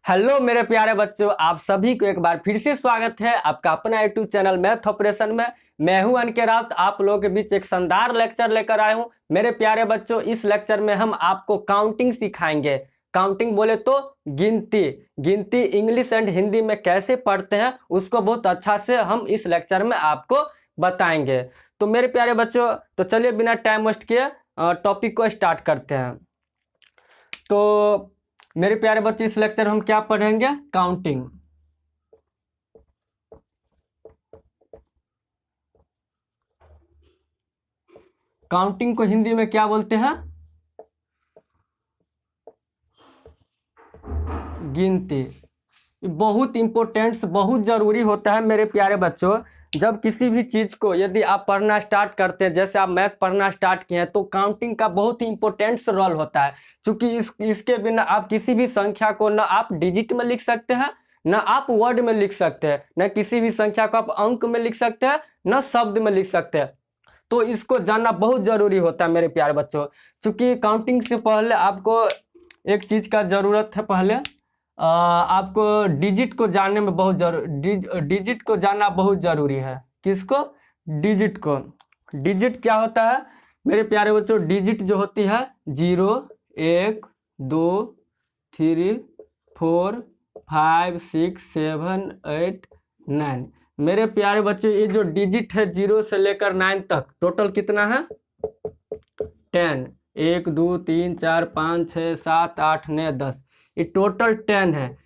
Hello मेरे प्यारे बच्चों, आप सभी को एक बार फिर से स्वागत है आपका अपना यूट्यूब चैनल मैथ ऑपरेशन में। मैं हूं अनके राउत, आप लोगों के बीच एक शानदार लेक्चर लेकर आया हूं। मेरे प्यारे बच्चों, इस लेक्चर में हम आपको काउंटिंग सिखाएंगे। काउंटिंग बोले तो गिनती। गिनती इंग्लिश एंड हिंदी में कैसे पढ़ते हैं उसको बहुत अच्छा से हम इस लेक्चर में आपको बताएंगे। तो मेरे प्यारे बच्चों, तो चलिए बिना टाइम वेस्ट किए टॉपिक को स्टार्ट करते हैं। तो मेरे प्यारे बच्चे, इस लेक्चर में हम क्या पढ़ेंगे? काउंटिंग। काउंटिंग को हिंदी में क्या बोलते हैं? गिनती। बहुत इंपॉर्टेंट, बहुत जरूरी होता है मेरे प्यारे बच्चों। जब किसी भी चीज को यदि आप पढ़ना स्टार्ट करते हैं, जैसे आप मैथ पढ़ना स्टार्ट किए हैं, तो काउंटिंग का बहुत ही इंपॉर्टेंट रोल होता है। क्योंकि इसके बिना आप किसी भी संख्या को न आप डिजिट में लिख सकते हैं, न आप वर्ड में लिख सकते हैं, न किसी भी संख्या को आप अंक में लिख सकते हैं, न शब्द में लिख सकते हैं। तो इसको जानना बहुत जरूरी होता है मेरे प्यारे बच्चों। क्योंकि काउंटिंग से पहले आपको एक चीज का जरूरत है। पहले आपको डिजिट को जानने में बहुत डिजिट को जानना बहुत जरूरी है। किसको? डिजिट को। डिजिट क्या होता है मेरे प्यारे बच्चों? डिजिट जो होती है 0, 1, 2, 3, 4, 5, 6, 7, 8, 9। मेरे प्यारे बच्चे, ये जो डिजिट है 0 से लेकर 9 तक, टोटल कितना है? 10। 1, 2, 3, 4, 5, 6, 7, 8, 9, 10। ये टोटल 10 है।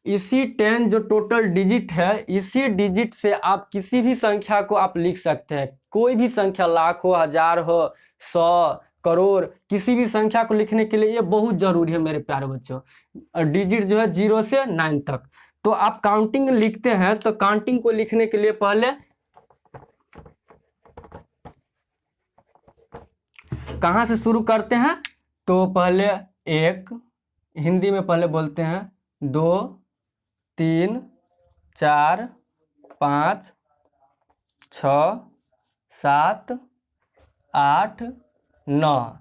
इसी 10 जो टोटल डिजिट है, इसी डिजिट से आप किसी भी संख्या को आप लिख सकते हैं। कोई भी संख्या, लाख हो, हजार हो, 100, करोड़, किसी भी संख्या को लिखने के लिए ये बहुत जरूरी है मेरे प्यारे बच्चों। डिजिट जो है 0 से 9 तक। तो आप काउंटिंग लिखते हैं, तो काउंटिंग को लिखने के लिए पहले कहाँ से शुरू करते हैं? तो पहले 1, हिंदी में पहले बोलते हैं 2, 3, 4, 5, 6, 7, 8, 9,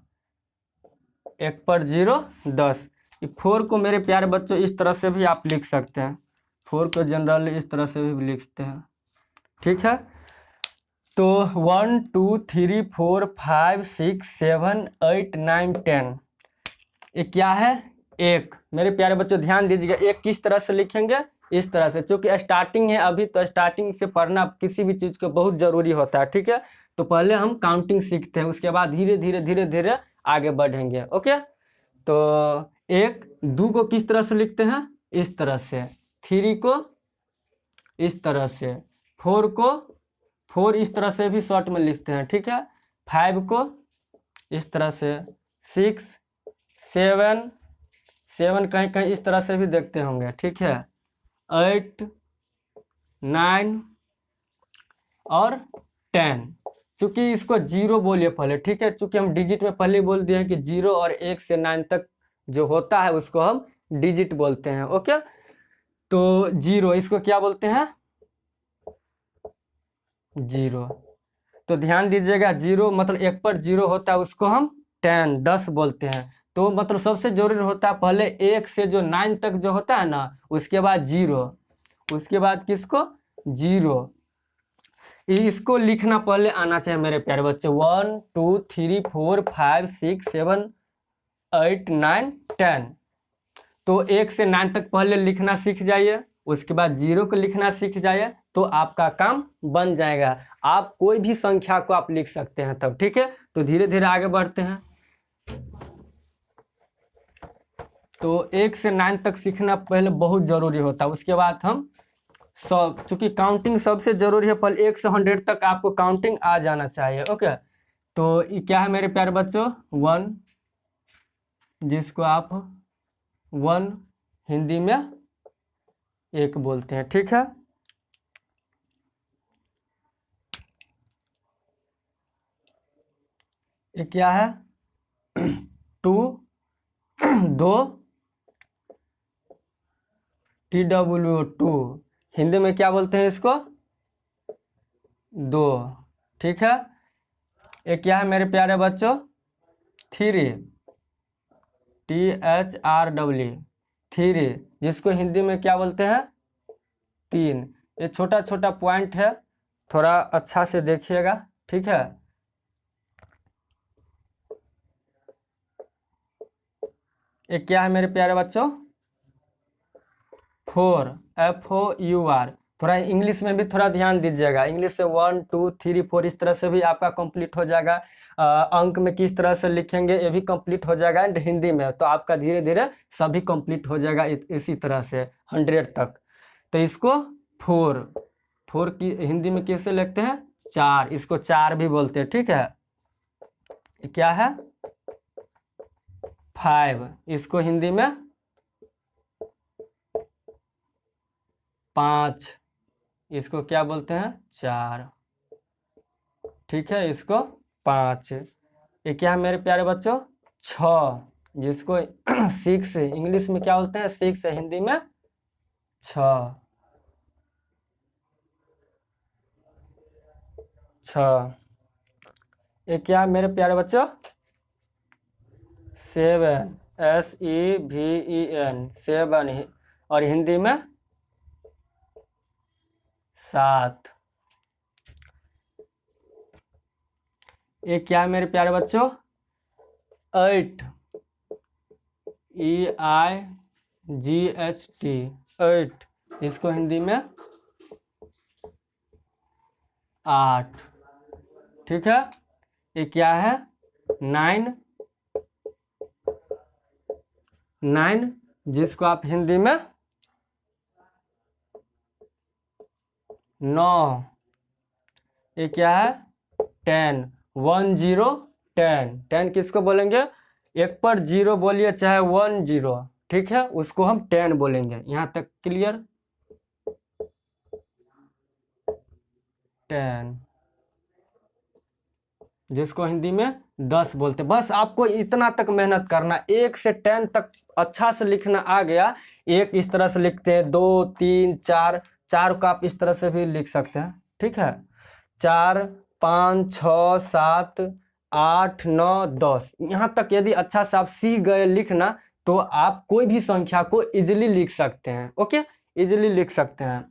1 पर 0, 10। 4 को मेरे प्यारे बच्चों इस तरह से भी आप लिख सकते हैं। 4 को जनरली इस तरह से भी लिखते हैं। ठीक है। तो 1, 2, 3, 4, 5, 6, 7, 8, 9, 10। ये क्या है? 1। मेरे प्यारे बच्चों ध्यान दीजिएगा, 1 किस तरह से लिखेंगे? इस तरह से। क्योंकि स्टार्टिंग है अभी, तो स्टार्टिंग से पढ़ना किसी भी चीज को बहुत जरूरी होता है। ठीक है। तो पहले हम काउंटिंग सीखते हैं, उसके बाद धीरे धीरे धीरे धीरे आगे बढ़ेंगे। ओके। तो 1, 2 को किस तरह से लिखते हैं? इस तरह से। 3 को इस तरह से। 4 को 4 इस तरह से भी शॉर्ट में लिखते हैं। ठीक है। 5 को इस तरह से। 6, 7 कहीं कहीं इस तरह से भी देखते होंगे। ठीक है। 8, 9 और 10। चूंकि इसको 0 बोलिए पहले। ठीक है। चूंकि हम डिजिट में पहले बोल दिए हैं कि 0 और 1 से 9 तक जो होता है उसको हम डिजिट बोलते हैं। ओके। तो 0 इसको क्या बोलते हैं? 0। तो ध्यान दीजिएगा, 0 मतलब 1 पर 0 होता है, उसको हम 10 बोलते हैं। तो मतलब सबसे जरूरी होता है पहले 1 से जो 9 तक जो होता है ना, उसके बाद 0, उसके बाद किसको? 0। इसको लिखना पहले आना चाहिए मेरे प्यारे बच्चे। 1, 2, 3, 4, 5, 6, 7, 8, 9, 10। तो 1 से 9 तक पहले लिखना सीख जाइए, उसके बाद 0 को लिखना सीख जाइए, तो आपका काम बन जाएगा। आप कोई भी संख्या को आप लिख सकते हैं तब। ठीक है। तो धीरे धीरे आगे बढ़ते हैं। तो 1 से 9 तक सीखना पहले बहुत जरूरी होता है। उसके बाद हम सब, चूंकि काउंटिंग सबसे जरूरी है, पहले 1 से 100 तक आपको काउंटिंग आ जाना चाहिए। ओके। तो ये क्या है मेरे प्यारे बच्चों? 1, जिसको आप 1 हिंदी में 1 बोलते हैं। ठीक है। ये क्या है? 2, 2, TW2। हिंदी में क्या बोलते हैं इसको? 2। ठीक है। ये क्या है मेरे प्यारे बच्चों? 3, THRW। 3, जिसको हिंदी में क्या बोलते हैं? 3। ये छोटा छोटा पॉइंट है, थोड़ा अच्छा से देखिएगा, ठीक है। ये क्या है मेरे प्यारे बच्चों? 4, FOUR। थोड़ा इंग्लिश में भी थोड़ा ध्यान दीजिएगा, इंग्लिश से 1 2 3 4 इस तरह से भी आपका कंप्लीट हो जाएगा। अंक में किस तरह से लिखेंगे ये भी कंप्लीट हो जाएगा, एंड हिंदी में तो आपका धीरे धीरे सभी कंप्लीट हो जाएगा इसी तरह से 100 तक। तो इसको 4 की हिंदी में कैसे लिखते हैं? 4, इसको 4 भी बोलते हैं, ठीक है। ये क्या है? 5, इसको हिंदी में 5, इसको क्या बोलते हैं? 4, ठीक है, इसको 5। ये क्या है मेरे प्यारे बच्चों? 6, जिसको 6 इंग्लिश में क्या बोलते हैं? 6, हिंदी में 6। 6। ये क्या है मेरे प्यारे बच्चों? 7, SEVEN, 7, और हिंदी में 7। ये क्या है मेरे प्यारे बच्चों? 8, EIGHT, 8, इसको हिंदी में 8, ठीक है। ये क्या है? 9, जिसको आप हिंदी में 9। ये क्या है? 10, 1 0 10, 10 किसको बोलेंगे? एक पर 0 बोलिए चाहे 1 0, ठीक है, उसको हम 10 बोलेंगे। यहाँ तक क्लियर? 10, जिसको हिंदी में 10 बोलते। बस आपको इतना तक मेहनत करना, 1 से 10 तक अच्छा से लिखना आ गया। 1 इस तरह से लिखते हैं, 2 3 4, 4 को आप इस तरह से भी लिख सकते हैं, ठीक है। 4 5 6 7 8 9 10, यहाँ तक यदि अच्छा से आप सीख गए लिखना तो आप कोई भी संख्या को इजीली लिख सकते हैं, ओके, इजीली लिख सकते हैं।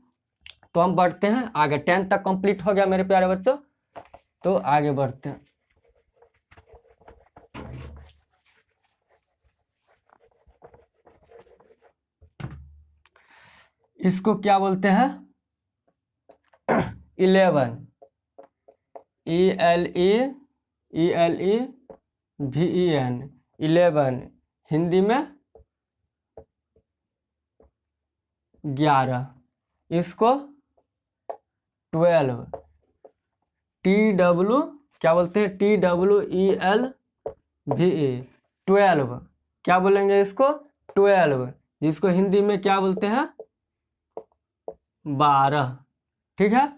तो हम बढ़ते हैं आगे, 10 तक कंप्लीट हो गया मेरे प्यारे बच्चों, तो आगे बढ़ते हैं। इसको क्या बोलते हैं? 11, ELEVEN, 11, हिंदी में 11, इसको 12, TW क्या बोलते हैं? TWELVE, 12, क्या बोलेंगे इसको? 12, जिसको हिंदी में क्या बोलते हैं? 12, ठीक है।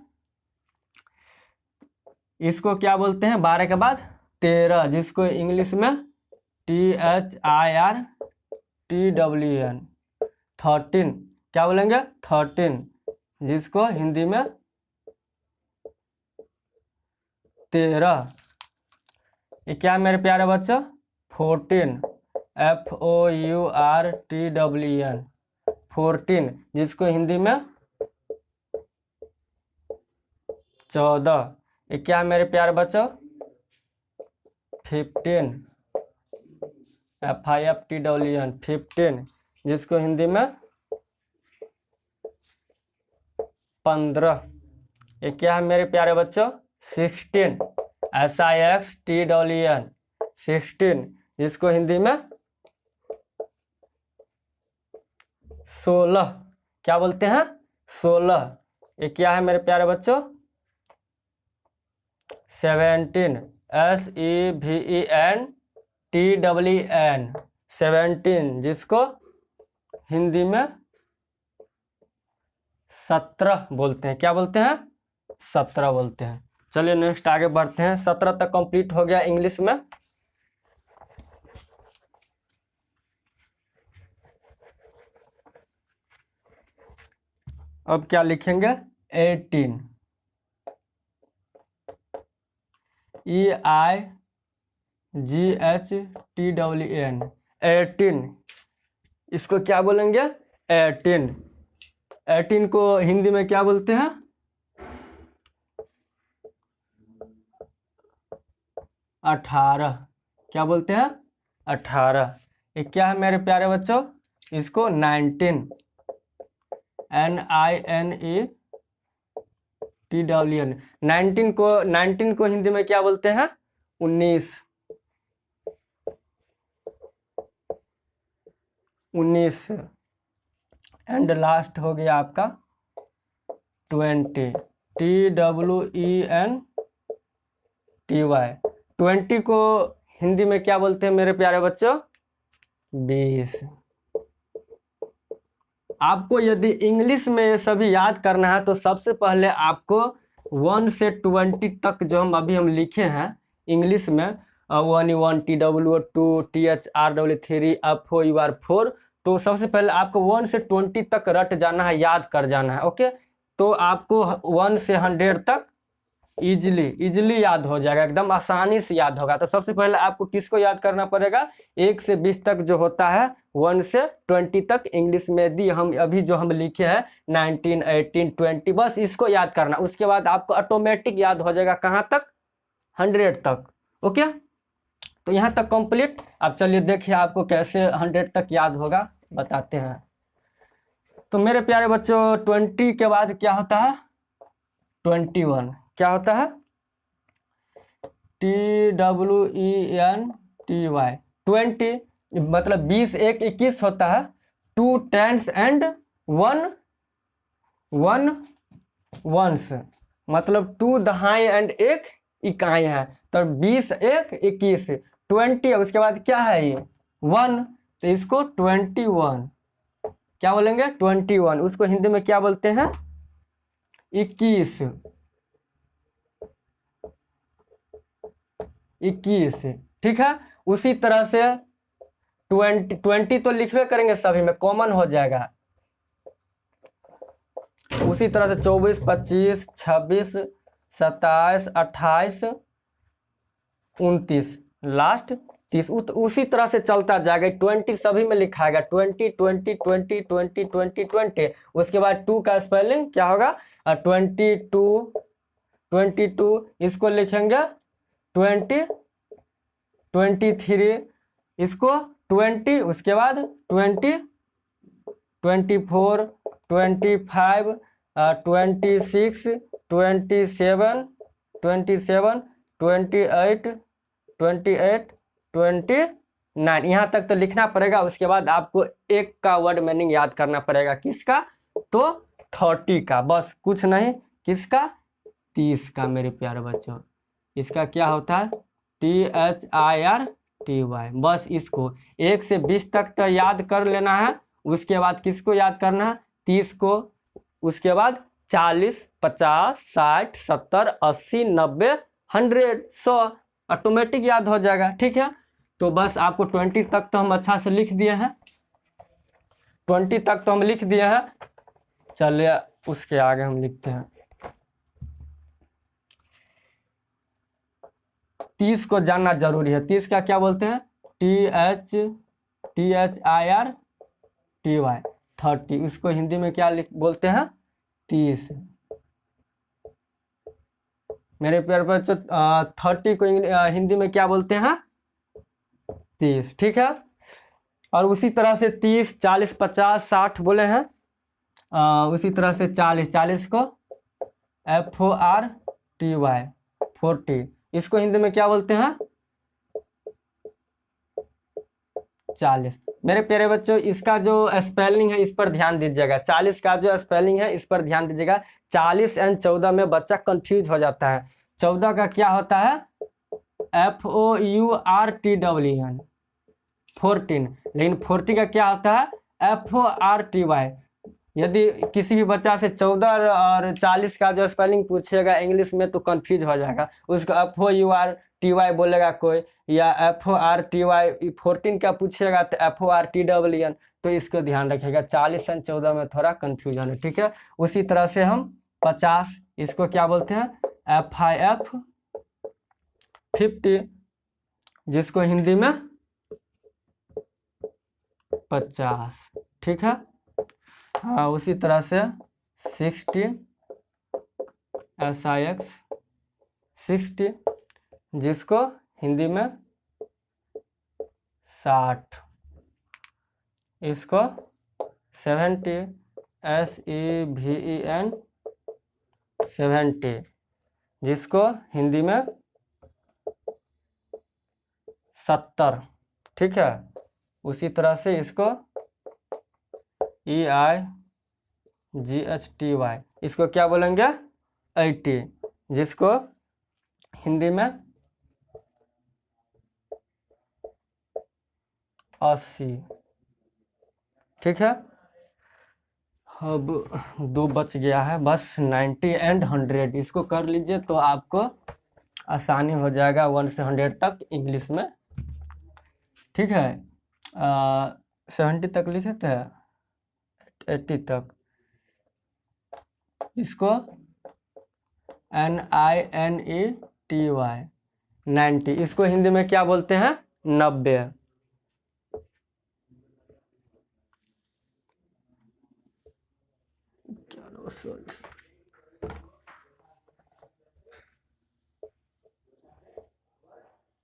इसको क्या बोलते हैं 12 के बाद? 13, जिसको इंग्लिश में THIRTWN, 13, क्या बोलेंगे? 13, जिसको हिंदी में 13। ये क्या है मेरे प्यारे बच्चों? 14, FOURTWN, 14, जिसको हिंदी में 14। ये क्या है मेरे प्यारे बच्चों? 15, FIFTWN, 15, जिसको हिंदी में 15। ये क्या है मेरे प्यारे बच्चों? 16, SIXTWN, 16, जिसको हिंदी में 16, क्या बोलते हैं? 16। ये क्या है मेरे प्यारे बच्चों? 17, SEVENTWN, 17, जिसको हिंदी में 17 बोलते हैं। क्या बोलते हैं? 17 बोलते हैं। चलिए नेक्स्ट आगे बढ़ते हैं। 17 तक कंप्लीट हो गया इंग्लिश में। अब क्या लिखेंगे? 18, EIGHTWN, 18, इसको क्या बोलेंगे? 18। 18 को हिंदी में क्या बोलते हैं? 18। क्या बोलते हैं? 18। ये क्या है मेरे प्यारे बच्चों? इसको 19, NINETWN, 19 को हिंदी में क्या बोलते हैं? 19। 19 एंड लास्ट हो गया आपका 20, TWENTY। 20 को हिंदी में क्या बोलते हैं मेरे प्यारे बच्चों? 20। आपको यदि इंग्लिश में ये सभी याद करना है तो सबसे पहले आपको 1 से 20 तक जो हम लिखे हैं इंग्लिश में, 1E1, TW2, THRW3, FOUR4, तो सबसे पहले आपको 1 से 20 तक रट जाना है, याद कर जाना है। ओके, तो आपको 1 से 100 तक इजीली याद हो जाएगा, एकदम आसानी से याद होगा। तो सबसे पहले आपको किसको याद करना पड़ेगा? 1 से 20 तक जो होता है, 1 से 20 तक इंग्लिश में दी हम अभी जो हम लिखे हैं 19, 18, 20, बस इसको याद करना। उसके बाद आपको ऑटोमेटिक याद हो जाएगा कहाँ तक? 100 तक। ओके, तो यहाँ तक कंप्लीट। अब चलिए देखिए आपको कैसे 100 तक याद होगा, बताते हैं। तो मेरे प्यारे बच्चों 20 के बाद क्या होता है? 21। क्या होता है? TWENTY। 20 मतलब 20, 1, 21 होता है। 2 10s एंड 1 ones, मतलब 2 दहाई एंड 1 इकाई है। तो 20, 1, 21, 20, उसके बाद क्या है ये? 1, तो इसको 21। क्या बोलेंगे? 21। उसको हिंदी में क्या बोलते हैं? 21। 21, ठीक है। उसी तरह से 20 तो लिखवे करेंगे, सभी में कॉमन हो जाएगा। उसी तरह से 24, 25, 26, 27, 28, 29, लास्ट 30। उसी तरह से चलता जाएगा। 20 सभी में लिखाएगा, 20, 20, 20, 20, 20, 20। उसके बाद 2 का स्पेलिंग क्या होगा? 22, 22, इसको लिखेंगे 20, 23, इसको 20, उसके बाद 20, 24, 25, 26, 27, 27, 28, 28, 29, यहाँ तक तो लिखना पड़ेगा। उसके बाद आपको एक का वर्ड मीनिंग याद करना पड़ेगा। किसका? तो 30 का, बस कुछ नहीं। किसका? 30 का मेरे प्यारे बच्चों। इसका क्या होता है? THIRTY। बस इसको 1 से 20 तक तो याद कर लेना है। उसके बाद किसको याद करना है? 30 को। उसके बाद 40, 50, 60, 70, 80, 90, 100, 100 ऑटोमेटिक याद हो जाएगा। ठीक है, तो बस आपको 20 तक तो हम अच्छा से लिख दिए हैं। 20 तक तो हम लिख दिए हैं। चलिए उसके आगे हम लिखते हैं। 30 को जानना जरूरी है। 30 का क्या बोलते हैं? THIRTY। 30, उसको हिंदी में क्या बोलते हैं? 30। मेरे प्यारे बच्चों 30 को हिंदी में क्या बोलते हैं? 30। ठीक है, और उसी तरह से 30, 40, 50, 60 बोले हैं। उसी तरह से 40 को FORTY, 40, इसको हिंदी में क्या बोलते हैं? 40। मेरे प्यारे बच्चों इसका जो स्पेलिंग है इस पर ध्यान दीजिएगा। 40 का जो स्पेलिंग है इस पर ध्यान दीजिएगा। 40 एंड 14 में बच्चा कंफ्यूज हो जाता है। 14 का क्या होता है? FOURTWN, 14। लेकिन 40 का क्या होता है? FORTY। यदि किसी भी बच्चा से 14 और 40 का जो स्पेलिंग पूछेगा इंग्लिश में तो कंफ्यूज हो जाएगा। उसको FOURTY बोलेगा कोई, या FORTY। 14 का पूछेगा तो FORTWN। तो इसको ध्यान रखिएगा, 40 और 14 में थोड़ा कंफ्यूजन है। ठीक है, उसी तरह से हम 50, इसको क्या बोलते हैं? FIF, 50, जिसको हिंदी में 50, ठीक है। हाँ, उसी तरह से 60 SIX 60, जिसको हिंदी में 60, इसको 70 SEVEN 70, जिसको हिंदी में 70, ठीक है। उसी तरह से इसको EIGHTY, इसको क्या बोलेंगे 80, जिसको हिंदी में 80, ठीक है। अब 2 बच गया है बस, 90 एंड 100, इसको कर लीजिए तो आपको आसानी हो जाएगा 1 से 100 तक इंग्लिश में, ठीक है। 70 तक लिखे थे, 80 तक, इसको NINETY 90, इसको हिंदी में क्या बोलते हैं 90।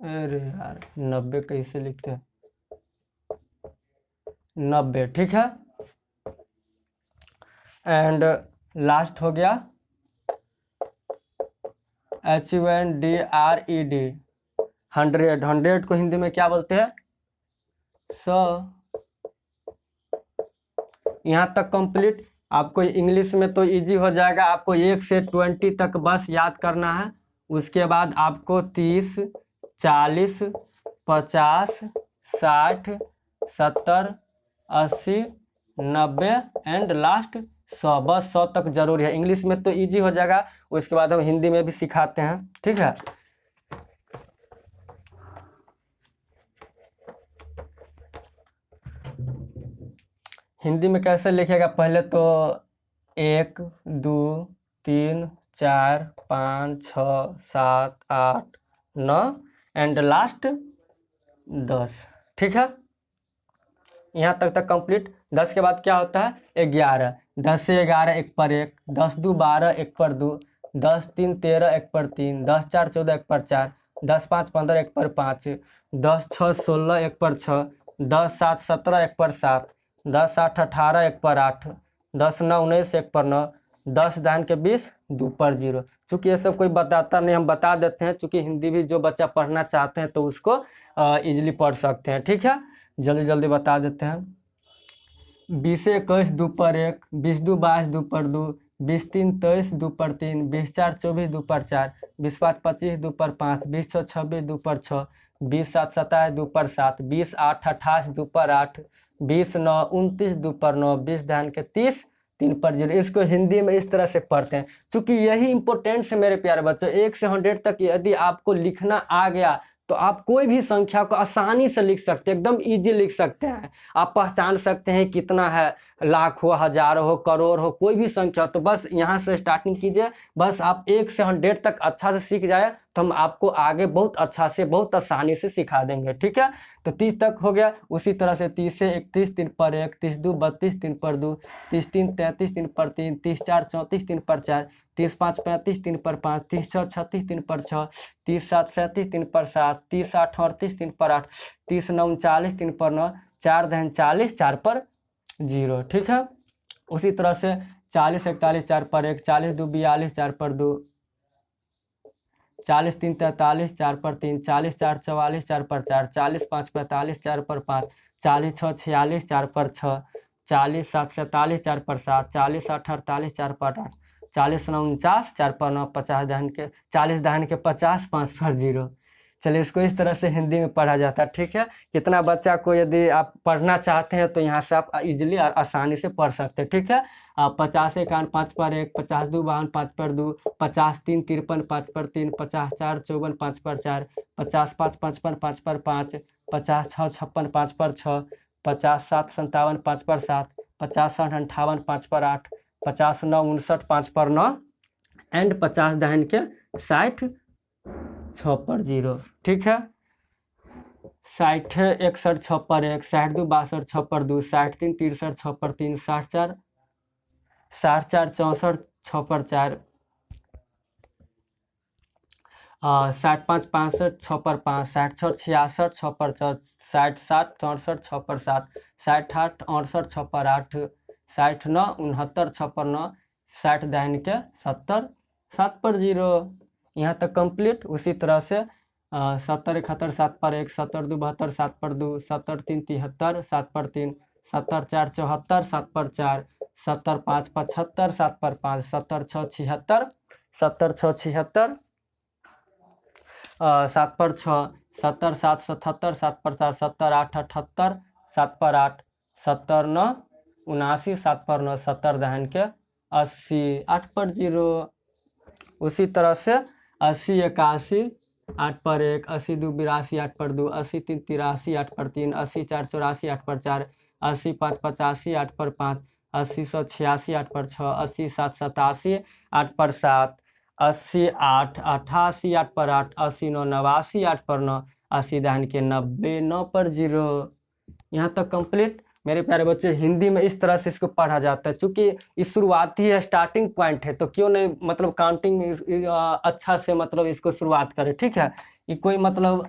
अरे यार 90 कैसे लिखते हैं, 90, ठीक है। एंड लास्ट हो गया HUNDRED 100, 100 को हिंदी में क्या बोलते हैं 100। यहाँ तक कंप्लीट। आपको इंग्लिश में तो इजी हो जाएगा, आपको 1 से 20 तक बस याद करना है। उसके बाद आपको 30, 40, 50, 60, 70, 80, 90 एंड लास्ट 100, बस 100 तक जरूरी है। इंग्लिश में तो इजी हो जाएगा, उसके बाद हम हिंदी में भी सिखाते हैं, ठीक है। हिंदी में कैसे लिखेगा, पहले तो 1, 2, 3, 4, 5, 6, 7, 8, 9 एंड लास्ट 10, ठीक है। यहाँ तक कंप्लीट। 10 के बाद क्या होता है 11, 10 से 11 1 पर 1, 10 2 12 1 पर 2, 10 3 13 1 पर 3, 10 4 14 1 पर 4, 10 5 15 1 पर 5, 10 6 16 1 पर 6, 10 7 17 1 पर 7, 10 8 18 1 पर 8, 10 9 19 1 पर 9, 10 दान के 20 2 पर 0। चूँकि ये सब कोई बताता नहीं, हम बता देते हैं, चूँकि हिंदी भी जो बच्चा पढ़ना चाहते हैं तो उसको इजीली पढ़ सकते हैं, ठीक है। जल्दी जल्दी बता देते हैं। 20 21 2 पर 1, 20 2 22 2 पर 2, 20 3 23 2 पर 3, 20 4 24 2 पर 4, 20 5 25 2 पर 5, 20 6 26 2 पर 6, 20 7 27 2 पर 7, 20 8 28 2 पर 8, 20 9 29 2 पर 9, 20 ध्यान के 30 3 पर 0। इसको हिंदी में इस तरह से पढ़ते हैं। चूँकि यही इंपॉर्टेंट है मेरे प्यारे बच्चों, 1 से 100 तक यदि आपको लिखना आ गया तो आप कोई भी संख्या को आसानी से लिख सकते हैं, एकदम इजी लिख सकते हैं। आप पहचान सकते हैं कितना है, लाख हो, हजार हो, करोड़ हो, कोई भी संख्या। तो बस यहाँ से स्टार्टिंग कीजिए, बस आप 1 से 100 तक अच्छा से सीख जाए तो हम आपको आगे बहुत अच्छा से बहुत आसानी से सिखा देंगे, ठीक है। तो 30 तक हो गया। उसी तरह से 30 से 31 3 पर 1, 30 2 32 3 पर 2, 30 3 33 3 पर 3, 30 4 34 3 पर 4, 30 5 35 3 पर 5, 30 6 36 3 पर 6, 30 7 37 3 पर 7, 30 8 38 3 पर 8, 30 9 39 3 पर 9, 4 दहन 40 4 पर 0, ठीक है। उसी तरह से 40 41 4 पर 1, 40 2 42 4 पर 2, 40 3 43 4 पर 3, 40 4 44 4 पर 4, 40 5 45 4 पर 5, 40 6 46 4 पर 6, 40 7 47 4 पर 7, 40 8 48 4 पर 8, 40 9 49 4 पर 9, 50 दहन के 40 दहन के 50 5 पर 0। चलिए, इसको इस तरह से हिंदी में पढ़ा जाता है, ठीक है। कितना बच्चा को यदि आप पढ़ना चाहते हैं तो यहाँ से आप इजीली आसानी से पढ़ सकते हैं, ठीक है। 50 51 5 पर 1, 50 2 52 5 पर 2, 50 3 53 5 पर 3, 50 4 54 5 पर 4, 50 5 55 5 पर 5, 50 6 56 5 पर 6, 50 7 57 5 पर 7, 50 8 58 5 पर 8, 50 9 59 5 पर 9 एंड 50 दहन के 60 6 पर 0, ठीक है। 60 61 6 पर 1, 60 2 62 6 पर 2, 60 3 63 6 पर 3, 60 4 64 6 पर 4, 60 5 65 6 पर 5, 60 6 66 6 पर 6, 60 7 64 6 पर 7, 60 8 68 6 पर 8, 60 9 69 6 पर 9, 60 दाहिने के 70 7 पर 0। यहाँ तक कंप्लीट। उसी तरह से 70 71 7 पर 1, 70 2 72 7 पर 2, 70 3 73 7 पर 3, 70 4 74 7 पर 4, 70 5 75 7 पर 5, 70 6 76 70 6 76 7 पर 6, 70 7 77 7 पर 4, 70 8 78 7 पर 8, 70 9 79 7 पर 9, 70 दाहिने के 80 8 पर 0। उसी तरह से 80 81 8 पर 1, 80 2 82 8 पर 2, 80 3 83 8 पर 3, 80 4 84 8 पर 4, 80 5 85 8 पर 5, 80 86 8 पर 6, 80 7 87 8 पर 7, 80 8 88 8 पर 8, 80 9 89 8 पर 9, 80 दाहिने के 90 9 पर 0। यहाँ तक कंप्लीट। मेरे प्यारे बच्चे, हिंदी में इस तरह से इसको पढ़ा जाता है। चूँकि इस शुरुआती है, स्टार्टिंग पॉइंट है, तो क्यों नहीं मतलब काउंटिंग अच्छा से मतलब इसको शुरुआत करें। ठीक है, ये कोई मतलब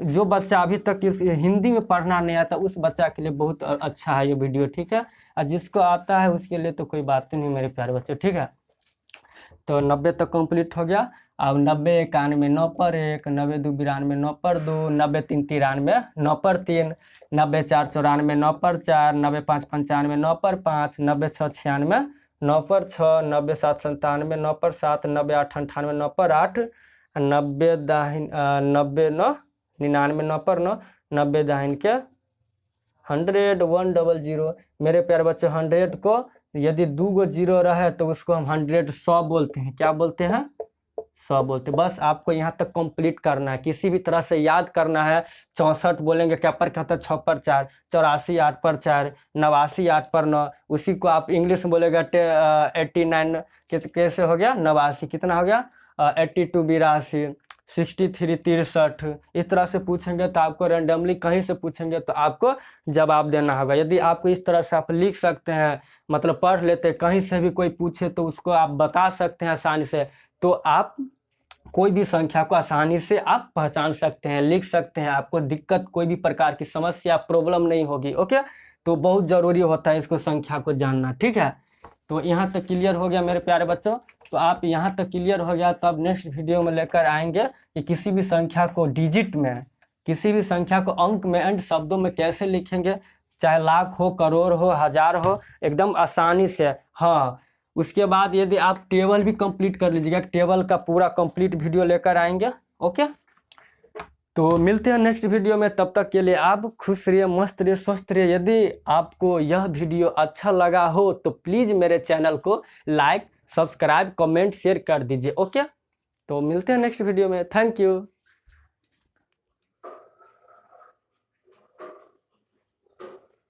जो बच्चा अभी तक इस हिंदी में पढ़ना नहीं आता उस बच्चा के लिए बहुत अच्छा है ये वीडियो। ठीक है, और जिसको आता है उसके लिए तो कोई बात नहीं मेरे प्यारे बच्चे। ठीक है, तो 90 तक कंप्लीट हो गया। अब 90 91 9 पर 1, 90 2 92 9 पर 2, 90 3 93 9 पर 3, 90 4 94 9 पर 4, 90 5 95 9 पर 5, 90 6 96 9 पर 6, 90 7 97 9 पर 7, 90 8 98 9 पर 8, 90 90 9 99 9 पर 9, 90 दाहिने के 100 100। मेरे प्यारे बच्चे, 100 को यदि 2 गो 0 रहे तो उसको हम 100 100 बोलते हैं। क्या बोलते हैं? 100 बोलते हैं। बस आपको यहाँ तक कंप्लीट करना है, किसी भी तरह से याद करना है। 64 बोलेंगे क्या पर कहता है 6 पर 4, 84 8 पर 4, 89 8 पर 9। उसी को आप इंग्लिश में बोलेगा 89 कैसे हो गया? 89 कितना हो गया? 82 82, 63 63। इस तरह से पूछेंगे तो आपको रेंडमली कहीं से पूछेंगे तो आपको जवाब देना होगा। यदि आपको इस तरह से आप लिख सकते हैं, मतलब पढ़ लेते हैं, कहीं से भी कोई पूछे तो उसको आप बता सकते हैं आसानी से, तो आप कोई भी संख्या को आसानी से आप पहचान सकते हैं, लिख सकते हैं। आपको दिक्कत, कोई भी प्रकार की समस्या, प्रॉब्लम नहीं होगी। ओके, तो बहुत ज़रूरी होता है इसको संख्या को जानना। ठीक है, तो यहाँ तक क्लियर हो गया मेरे प्यारे बच्चों। तो आप यहाँ तक क्लियर हो गया तो अब नेक्स्ट वीडियो में लेकर आएंगे कि किसी भी संख्या को डिजिट में, किसी भी संख्या को अंक में एंड शब्दों में कैसे लिखेंगे, चाहे लाख हो, करोड़ हो, हजार हो, एकदम आसानी से। हाँ, उसके बाद यदि आप टेबल भी कंप्लीट कर लीजिएगा, टेबल का पूरा कंप्लीट वीडियो लेकर आएंगे। ओके, तो मिलते हैं नेक्स्ट वीडियो में। तब तक के लिए आप खुश रहिए, मस्त रहिए, स्वस्थ रहिए। यदि आपको यह वीडियो अच्छा लगा हो तो प्लीज़ मेरे चैनल को लाइक, सब्सक्राइब, कमेंट, शेयर कर दीजिए। ओके, तो मिलते हैं नेक्स्ट वीडियो में। Thank you.